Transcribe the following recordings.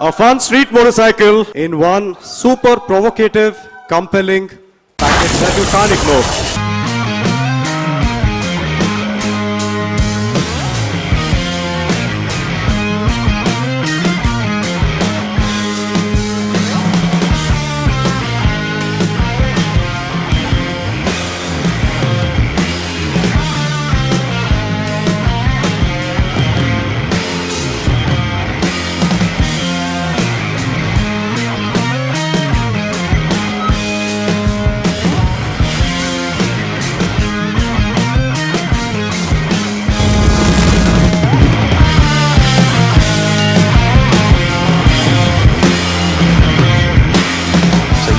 A fun street motorcycle in one super provocative, compelling package that you can't ignore.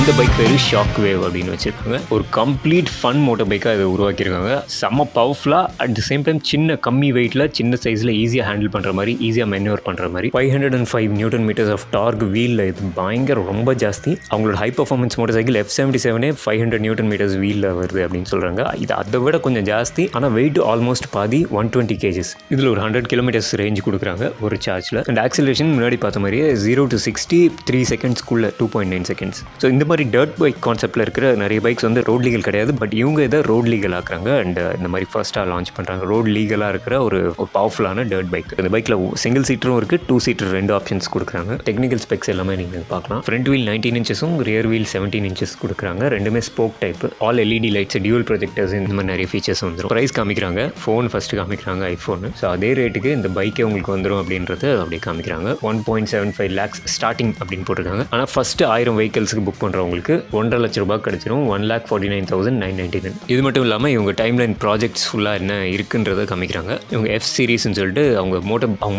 இந்த bike பேர் shock wave அப்படின்னு வச்சுருக்காங்க. ஒரு complete fun motor பைக்காக இதை உருவாக்கியிருக்காங்க. செம்ம பவர்ஃபுல்லாக, அட் த சேம் டைம் சின்ன கம்மி வெயிட்டில் சின்ன சைஸில் ஈஸியாக ஹேண்டில் பண்ணுற மாதிரி, ஈஸியாக மென்யூர் பண்ணுற மாதிரி. 505 நியூட்டன் மீட்டர்ஸ் ஆஃப் டார்க் வீலில் இது பயங்கர ரொம்ப ஜாஸ்தி. அவங்களோட high performance motorcycle F77 500 newton metres வீலில் வருது அப்படின்னு சொல்கிறாங்க. இது அதை விட கொஞ்சம் ஜாஸ்தி, ஆனால் வெயிட் ஆல்மோஸ்ட் பாதி 120 kgs. இதில் ஒரு 100 kilometers ரேஞ்ச் கொடுக்குறாங்க ஒரு சார்ஜில். அண்ட் ஆக்சிலரேஷன் முன்னாடி பார்த்த மாதிரியே 0 to 60 3 செகண்ட்ஸ்க்குள்ளே 2.9 seconds. ஸோ இந்த மாதிரி டர்ட் பைக் கான்செப்டில் இருக்கிற நிறைய பைக்ஸ் வந்து ரோட் லீகல் கிடையாது. பட் இவங்க இதை ரோட் லீகல் ஆக்குறாங்க. அண்ட் இந்த மாதிரி ஃபர்ஸ்ட்டாக லான்ச் பண்ணுறாங்க. ரோட் லீகலாக இருக்கிற ஒரு பவர்ஃபுல்லான டர்ட் பைக். இந்த பைக்கில் சிங்கிள் சீட்டரும் இருக்குது, 2 seater 2 ஆப்ஷன்ஸ் கொடுக்குறாங்க. டெக்னிக்கல் ஸ்பெக்ஸ் எல்லாமே நீங்கள் பார்க்கலாம். Front wheel 19 inches, rear wheel 17 inches கொடுக்குறாங்க. ரெண்டுமே spoke type, all LED lights, dual projectors, இந்த மாதிரி நிறைய ஃபீச்சர்ஸ் வந்துடும். ப்ரைஸ் காமிக்கிறாங்க. ஃபோன் ஃபஸ்ட்டு காமிக்கிறாங்க, ஐஃபோன். ஸோ அதே ரேட்டுக்கு இந்த பைக்கே உங்களுக்கு வந்துடும் அப்படின்றது அப்படியே காமிக்கிறாங்க. 1.75 lakhs ஸ்டார்டிங் அப்படின்னு போட்டிருக்காங்க. ஆனால் ஃபஸ்ட்டு 1000 vehiclesக்கு புக் பண்ணுறவங்களுக்கு 1.5 லட்ச ரூபாய் கிடச்சிரும். 1,49,999. இது மட்டும் இல்லாமல் இவங்க டைம்லைன் ப்ராஜெக்ட்ஸ் ஃபுல்லாக என்ன இருக்குன்றதை காமிக்கிறாங்க. இவங்க F சீரிஸ்ன்னு சொல்லிட்டு அவங்க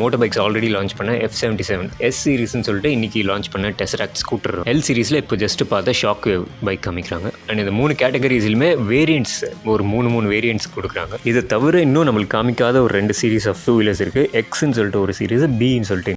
மோட்டர் பைக்ஸ் ஆல்ரெடி லான்ச் பண்ண F77, S சீரிஸ்ன்னு சொல்லிட்டு இன்னைக்கு லான்ச் பண்ண டெசராக்ட் ஸ்கூட்டர், L சீரிஸில் இப்போ ஜஸ்ட் பார்த்த ஷாக் வேவ் பைக் காமிக்கிறாங்க. அண்ட் இந்த 3 கேட்டகரிஸ்லையுமே வேரியன்ட்ஸ், ஒரு 3 வேரியன்ட்ஸ் கொடுக்குறாங்க. இதை தவிர இன்னும் நம்மளுக்கு காமிக்காத ஒரு 2 சீரிஸ் ஆஃப் 2 wheelers இருக்குது. Xன்னு சொல்லிட்டு ஒரு சீரிஸ், Bன்னு சொல்லிட்டு